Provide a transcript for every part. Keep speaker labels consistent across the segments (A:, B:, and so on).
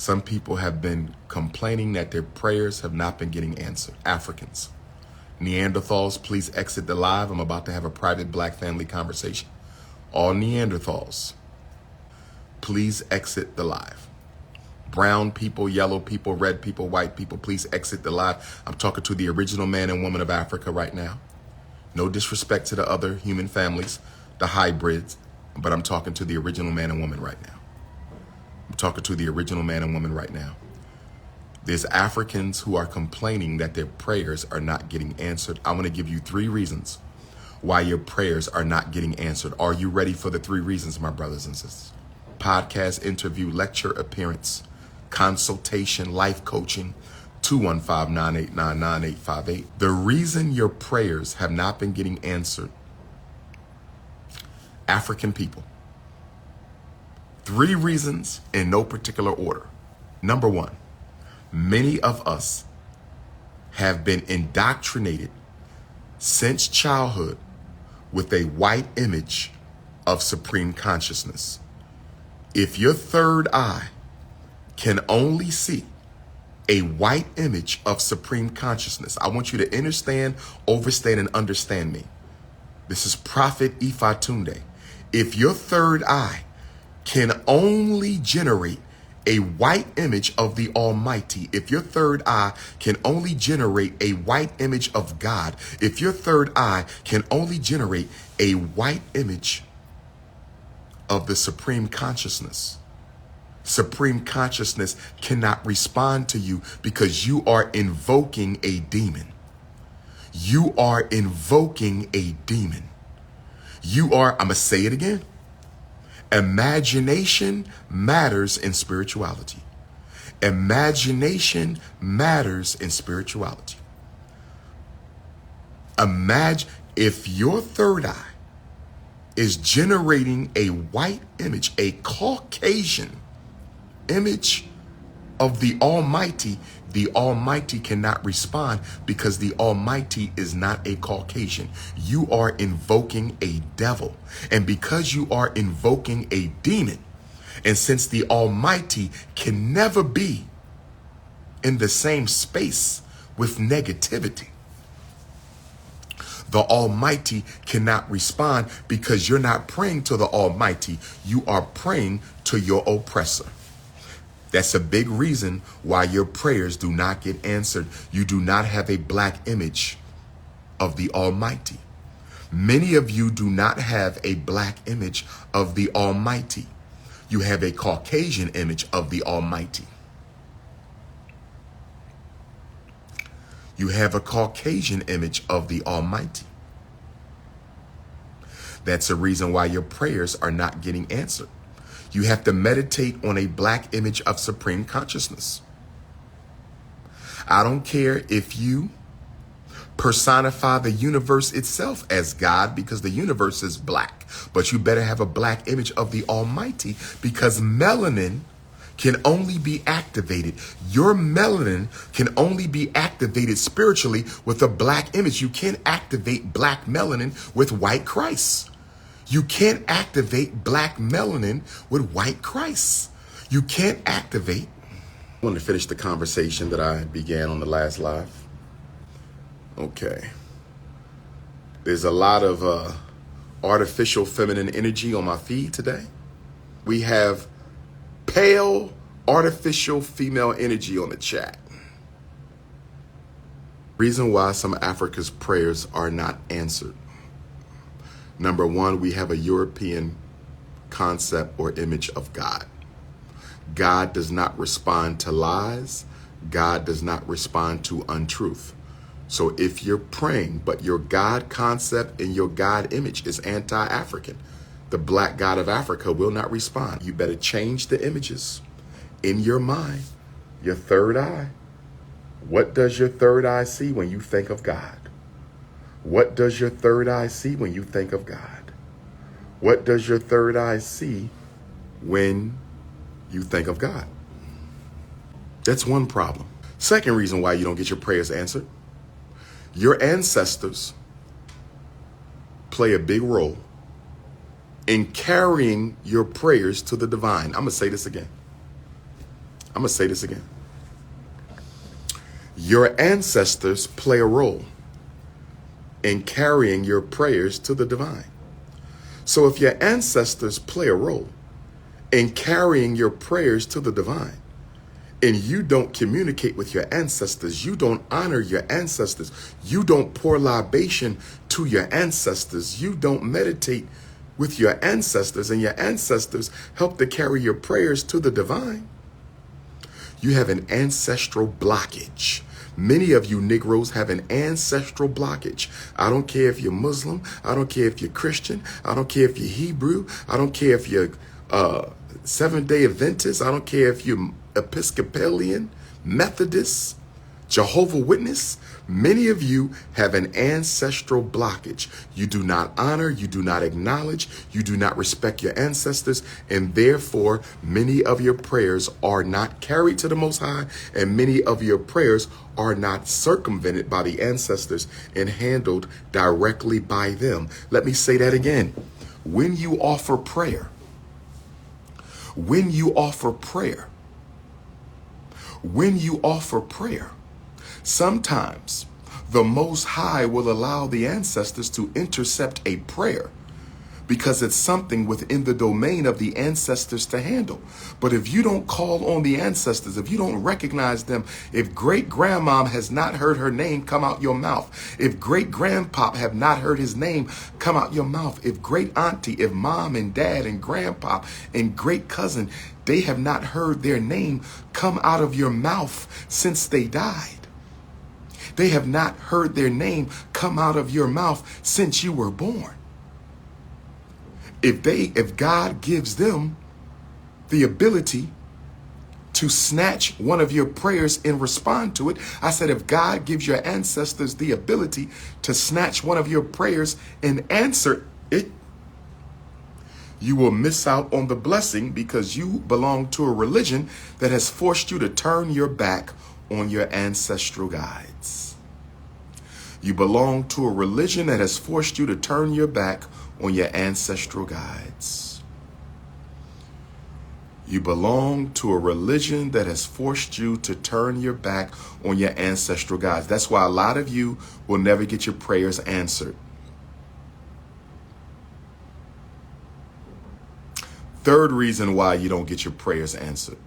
A: Some people have been complaining that their prayers have not been getting answered. Africans. Neanderthals, please exit the live. I'm about to have a private black family conversation. All Neanderthals, please exit the live. Brown people, yellow people, red people, white people, please exit the live. I'm talking to the original man and woman of Africa right now. No disrespect to the other human families, the hybrids, but I'm talking to the original man and woman right now. I'm talking to the original man and woman right now. There's Africans who are complaining that their prayers are not getting answered. I want to give you 3 reasons why your prayers are not getting answered. Are you ready for the 3 reasons, my brothers and sisters? Podcast, interview, lecture appearance, consultation, life coaching, 215-989-9858. The reason your prayers have not been getting answered, African people. 3 reasons in no particular order. Number 1, many of us have been indoctrinated since childhood with a white image of supreme consciousness. If your third eye can only see a white image of supreme consciousness, I want you to understand, overstand, and understand me. This is Prophet Ifatunde. If your third eye can only generate a white image of the Almighty, if your third eye can only generate a white image of God, if your third eye can only generate a white image of the supreme consciousness, supreme consciousness cannot respond to you because you are invoking a demon. You are invoking a demon. You are, I'm going to say it again. Imagination matters in spirituality. Imagination matters in spirituality. Imagine if your third eye is generating a white image, a Caucasian image of the Almighty cannot respond because the Almighty is not a Caucasian. You are invoking a devil. And because you are invoking a demon, and since the Almighty can never be in the same space with negativity, the Almighty cannot respond because you're not praying to the Almighty. You are praying to your oppressor. That's a big reason why your prayers do not get answered. You do not have a black image of the Almighty. Many of you do not have a black image of the Almighty. You have a Caucasian image of the Almighty. You have a Caucasian image of the Almighty. That's a reason why your prayers are not getting answered. You have to meditate on a black image of supreme consciousness. I don't care if you personify the universe itself as God because the universe is black, but you better have a black image of the Almighty because melanin can only be activated. Your melanin can only be activated spiritually with a black image. You can't activate black melanin with white Christ. You can't activate black melanin with white Christ. You can't activate. I want to finish the conversation that I began on the last live. Okay. There's a lot of artificial feminine energy on my feed today. We have pale artificial female energy on the chat. Reason why some of Africa's prayers are not answered. Number 1, we have a European concept or image of God. God does not respond to lies. God does not respond to untruth. So if you're praying, but your God concept and your God image is anti-African, the black God of Africa will not respond. You better change the images in your mind. Your third eye. What does your third eye see when you think of God? What does your third eye see when you think of God? What does your third eye see when you think of God? That's one problem. Second reason why you don't get your prayers answered. Your ancestors play a big role in carrying your prayers to the divine. I'm going to say this again. I'm going to say this again. Your ancestors play a role in carrying your prayers to the divine. So if your ancestors play a role in carrying your prayers to the divine, and you don't communicate with your ancestors, you don't honor your ancestors, you don't pour libation to your ancestors, you don't meditate with your ancestors, and your ancestors help to carry your prayers to the divine, you have an ancestral blockage. Many of you Negroes have an ancestral blockage. I don't care if you're Muslim. I don't care if you're Christian. I don't care if you're Hebrew. I don't care if you're Seventh-day Adventist. I don't care if you're Episcopalian, Methodist, Jehovah's Witness. Many of you have an ancestral blockage. You do not honor, you do not acknowledge, you do not respect your ancestors, and therefore many of your prayers are not carried to the Most High, and many of your prayers are not circumvented by the ancestors and handled directly by them. Let me say that again. When you offer prayer, when you offer prayer, sometimes the Most High will allow the ancestors to intercept a prayer because it's something within the domain of the ancestors to handle. But if you don't call on the ancestors, if you don't recognize them, if great-grandmom has not heard her name come out your mouth, if great-grandpop have not heard his name come out your mouth, if great-auntie, if mom and dad and grandpop and great-cousin, they have not heard their name come out of your mouth since they died. They have not heard their name come out of your mouth since you were born. If God gives them the ability to snatch one of your prayers and respond to it, I said, if God gives your ancestors the ability to snatch one of your prayers and answer it, you will miss out on the blessing because you belong to a religion that has forced you to turn your back on your ancestral guides. You belong to a religion that has forced you to turn your back on your ancestral guides. You belong to a religion that has forced you to turn your back on your ancestral guides. That's why a lot of you will never get your prayers answered. Third reason why you don't get your prayers answered.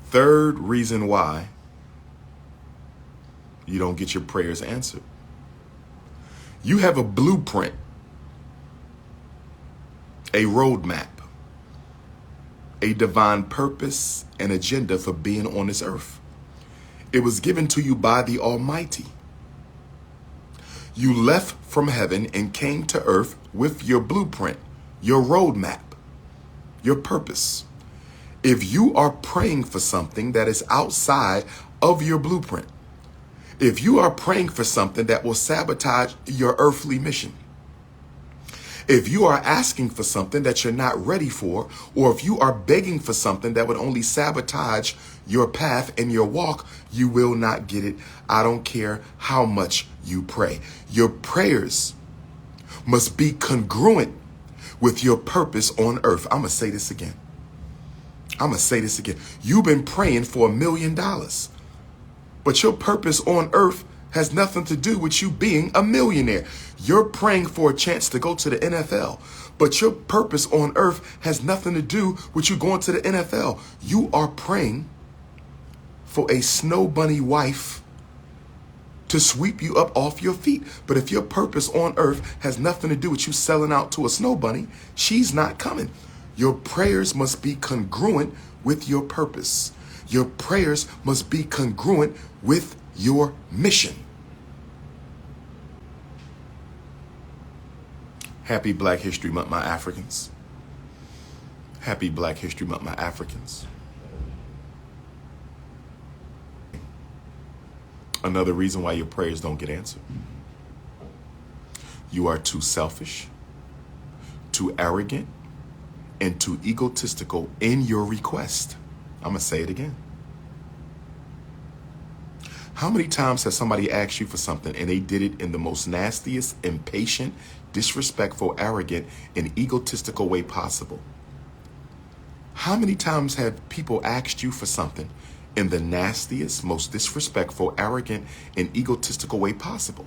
A: Third reason why you don't get your prayers answered. You have a blueprint, a roadmap, a divine purpose and agenda for being on this earth. It was given to you by the Almighty. You left from heaven and came to earth with your blueprint, your roadmap, your purpose. If you are praying for something that is outside of your blueprint, if you are praying for something that will sabotage your earthly mission, if you are asking for something that you're not ready for, or if you are begging for something that would only sabotage your path and your walk, you will not get it. I don't care how much you pray. Your prayers must be congruent with your purpose on earth. I'm going to say this again. You've been praying for $1 million. But your purpose on earth has nothing to do with you being a millionaire. You're praying for a chance to go to the NFL. But your purpose on earth has nothing to do with you going to the NFL. You are praying for a snow bunny wife to sweep you up off your feet. But if your purpose on earth has nothing to do with you selling out to a snow bunny, she's not coming. Your prayers must be congruent with your purpose. Your prayers must be congruent with your mission. Happy Black History Month, my Africans. Happy Black History Month, my Africans. Another reason why your prayers don't get answered. You are too selfish, too arrogant, and too egotistical in your request. I'm going to say it again. How many times has somebody asked you for something and they did it in the most nastiest, impatient, disrespectful, arrogant, and egotistical way possible? How many times have people asked you for something in the nastiest, most disrespectful, arrogant, and egotistical way possible?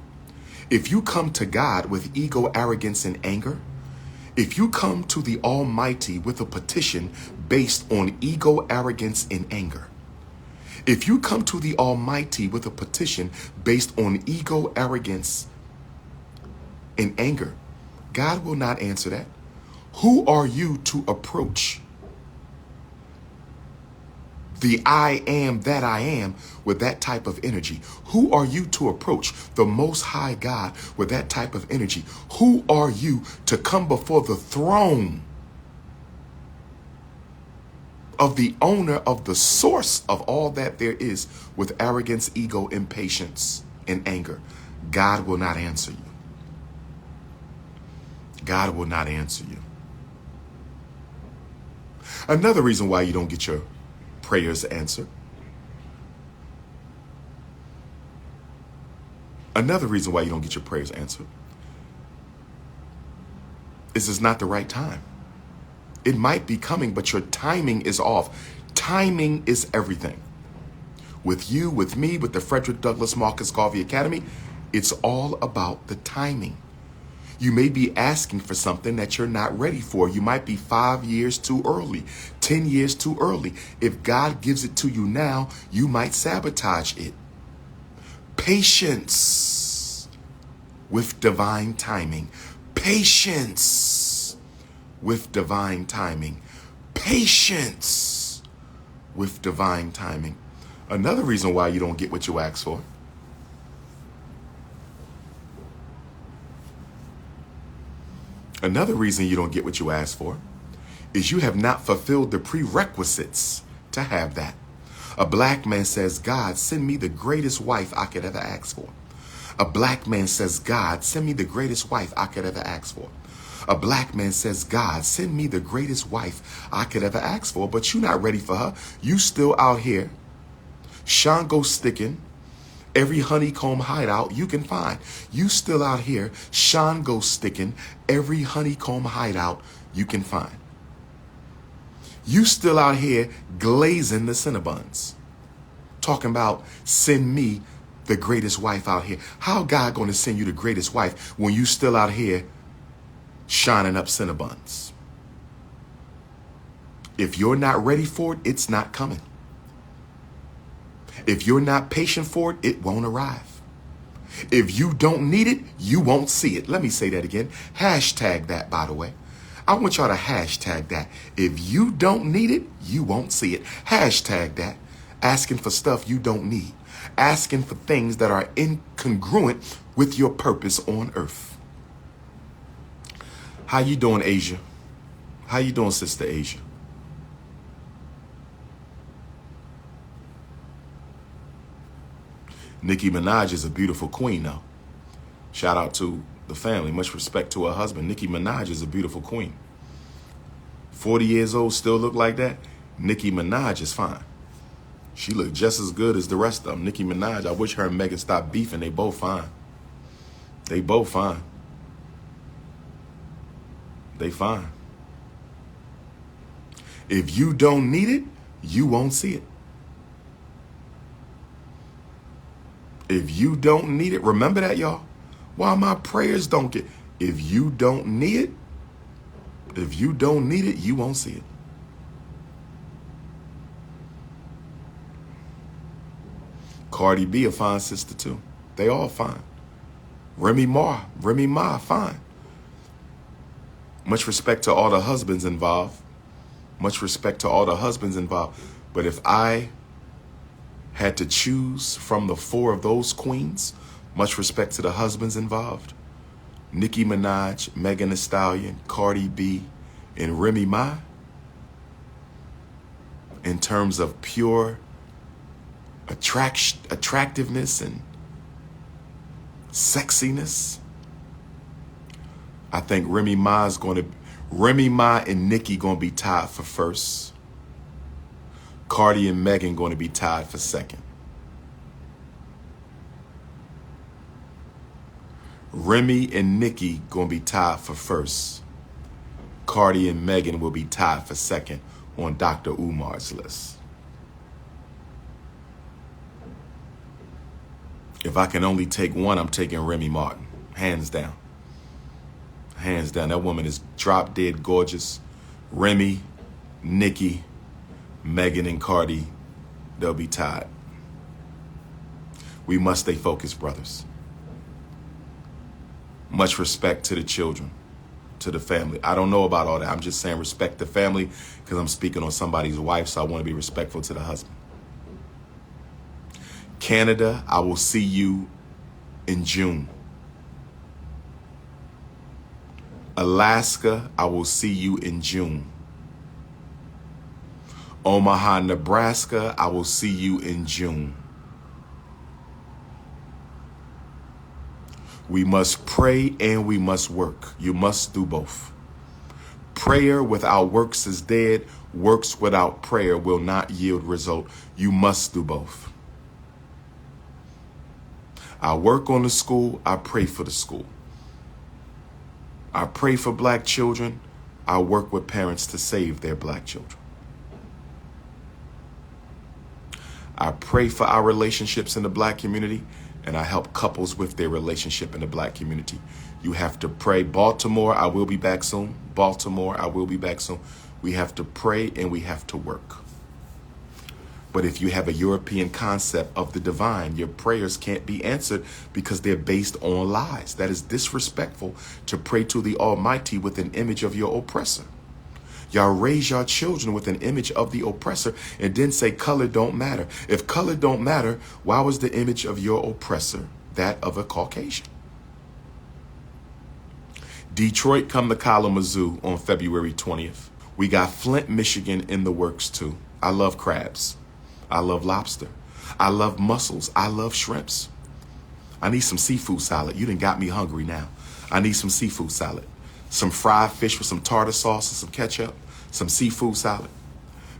A: If you come to God with ego, arrogance, and anger, if you come to the Almighty with a petition based on ego, arrogance, and anger, if you come to the Almighty with a petition based on ego, arrogance, and anger, God will not answer that. Who are you to approach the I am that I am with that type of energy? Who are you to approach the Most High God with that type of energy? Who are you to come before the throne of the owner of the source of all that there is with arrogance, ego, impatience, and anger? God will not answer you. God will not answer you. Another reason why you don't get your prayers answered. Another reason why you don't get your prayers answered is it's not the right time. It might be coming, but your timing is off. Timing is everything. With you, with me, with the Frederick Douglass Marcus Garvey Academy, it's all about the timing. You may be asking for something that you're not ready for. You might be 5 years too early, 10 years too early. If God gives it to you now, you might sabotage it. Patience with divine timing. Patience with divine timing. Patience with divine timing. Another reason why you don't get what you ask for. Another reason you don't get what you ask for is you have not fulfilled the prerequisites to have that. A black man says, God, send me the greatest wife I could ever ask for. A black man says, God, send me the greatest wife I could ever ask for. A black man says, God, send me the greatest wife I could ever ask for, but you're not ready for her. You still out here, Shango sticking every honeycomb hideout you can find. You still out here, Shango sticking every honeycomb hideout you can find. You still out here glazing the Cinnabons, talking about send me the greatest wife out here. How God going to send you the greatest wife when you still out here shining up Cinnabons? If you're not ready for it, it's not coming. If you're not patient for it, it won't arrive. If you don't need it, you won't see it. Let me say that again. Hashtag that, by the way. I want y'all to hashtag that. If you don't need it, you won't see it. Hashtag that. Asking for stuff you don't need. Asking for things that are incongruent with your purpose on earth. How you doing, Asia? How you doing, Sister Asia? Nicki Minaj is a beautiful queen now. Shout out to the family. Much respect to her husband. Nicki Minaj is a beautiful queen. 40 years old, still look like that? Nicki Minaj is fine. She looked just as good as the rest of them. Nicki Minaj, I wish her and Megan stopped beefing. They both fine. They both fine. They fine. If you don't need it, you won't see it. If you don't need it, remember that, y'all. Why my prayers don't get. If you don't need it, you won't see it. Cardi B a fine sister too. They all fine. Remy Ma, fine. Much respect to all the husbands involved. Much respect to all the husbands involved. But if I had to choose from the 4 of those queens, much respect to the husbands involved, Nicki Minaj, Megan Thee Stallion, Cardi B, and Remy Ma, in terms of pure attractiveness and sexiness, I think Remy Ma and Nicki gonna be tied for first. Cardi and Megan going to be tied for second. Remy and Nicki going to be tied for first. Cardi and Megan will be tied for second. on Dr. Umar's list. If I can only take one, I'm taking Remy Martin. Hands down. Hands down. That woman is drop dead gorgeous. Remy, Nicki, Megan, and Cardi, they'll be tied. We must stay focused, brothers. Much respect to the children, to the family. I don't know about all that. I'm just saying respect the family because I'm speaking on somebody's wife, so I want to be respectful to the husband. Canada, I will see you in June. Alaska, I will see you in June. Omaha, Nebraska, I will see you in June. We must pray and we must work. You must do both. Prayer without works is dead. Works without prayer will not yield result. You must do both. I work on the school. I pray for the school. I pray for black children. I work with parents to save their black children. I pray for our relationships in the black community, and I help couples with their relationship in the black community. You have to pray. Baltimore, I will be back soon. Baltimore, I will be back soon. We have to pray and we have to work. But if you have a European concept of the divine, your prayers can't be answered because they're based on lies. That is disrespectful to pray to the Almighty with an image of your oppressor. Y'all raise your children with an image of the oppressor and then say color don't matter. If color don't matter, why was the image of your oppressor that of a Caucasian? Detroit, come to Kalamazoo on February 20th. We got Flint, Michigan in the works too. I love crabs. I love lobster. I love mussels. I love shrimps. I need some seafood salad. You done got me hungry now. I need some seafood salad. Some fried fish with some tartar sauce and some ketchup. Some seafood salad.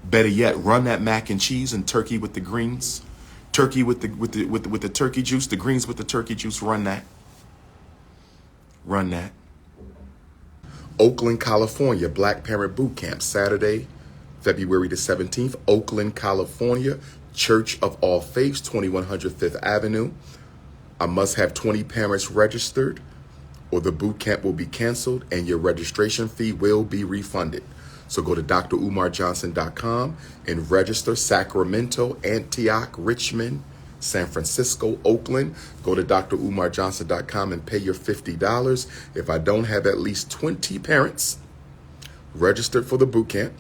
A: Better yet, run that mac and cheese and turkey with the greens. Turkey with the turkey juice. The greens with the turkey juice. Run that. Run that. Oakland, California, Black Parent Boot Camp, Saturday, February the 17th. Oakland, California, Church of All Faiths, 2100 Fifth Avenue. I must have 20 parents registered, or the boot camp will be canceled and your registration fee will be refunded. So go to DrUmarJohnson.com and register. Sacramento, Antioch, Richmond, San Francisco, Oakland. Go to DrUmarJohnson.com and pay your $50. If I don't have at least 20 parents registered for the boot camp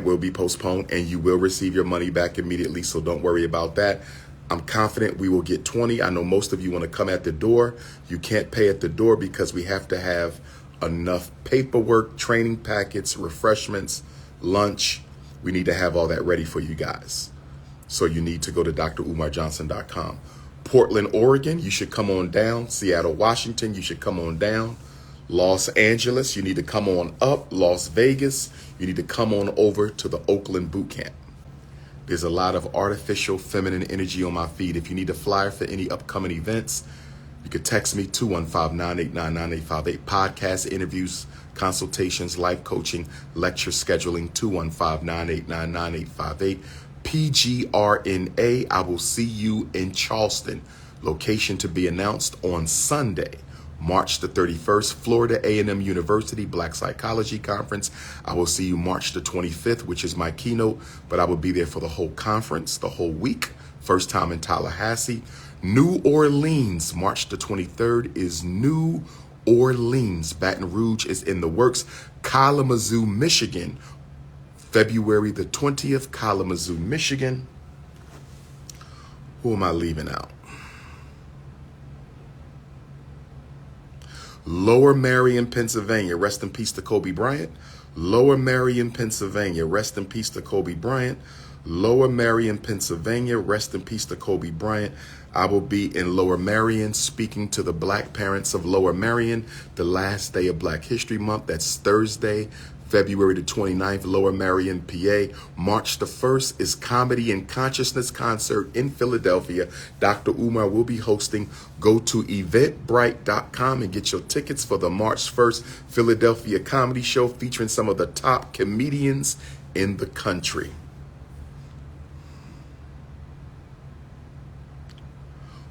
A: will be postponed and you will receive your money back immediately. So don't worry about that. I'm confident we will get 20. I know most of you want to come at the door. You can't pay at the door because we have to have enough paperwork, training packets, refreshments, lunch. We need to have all that ready for you guys. So you need to go to DrUmarJohnson.com. Portland, Oregon, you should come on down. Seattle, Washington, you should come on down. Los Angeles, you need to come on up. Las Vegas, you need to come on over to the Oakland Boot Camp. There's a lot of artificial feminine energy on my feed. If you need a flyer for any upcoming events, you could text me 215-989-9858. Podcast interviews, consultations, life coaching, lecture scheduling, 215-989-9858. PGRNA, I will see you in Charleston. Location to be announced on Sunday, March the 31st, Florida A&M University Black Psychology Conference. I will see you March the 25th, which is my keynote, but I will be there for the whole conference, the whole week. First time in Tallahassee. New Orleans, March the 23rd is New Orleans. Baton Rouge is in the works. Kalamazoo, Michigan, February the 20th, Kalamazoo, Michigan. Who am I leaving out? Lower Marion, Pennsylvania. Rest in peace to Kobe Bryant. Lower Marion, Pennsylvania. Rest in peace to Kobe Bryant. Lower Marion, Pennsylvania. Rest in peace to Kobe Bryant. I will be in Lower Marion speaking to the black parents of Lower Marion the last day of Black History Month. That's Thursday, February the 29th, Lower Merion, PA. March the 1st is Comedy and Consciousness Concert in Philadelphia. Dr. Umar will be hosting. Go to eventbrite.com and get your tickets for the March 1st Philadelphia Comedy Show featuring some of the top comedians in the country.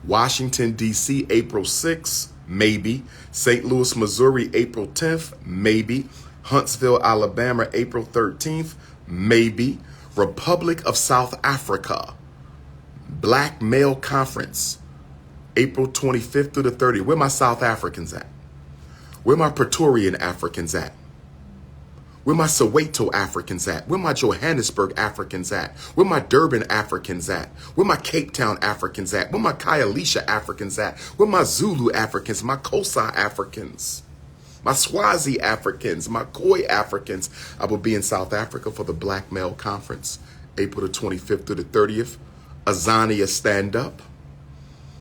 A: Washington, D.C., April 6th, maybe. St. Louis, Missouri, April 10th, maybe. Huntsville, Alabama, April 13th, maybe. Republic of South Africa, Black Male Conference, April 25th through the 30th. Where my South Africans at? Where my Praetorian Africans at? Where my Soweto Africans at? Where my Johannesburg Africans at? Where my Durban Africans at? Where my Cape Town Africans at? Where my Khayelitsha Africans at? Where my Zulu Africans, my Xhosa Africans, my Swazi Africans, my Khoi Africans? I will be in South Africa for the Black Male Conference, April the 25th through the 30th. Azania Stand Up.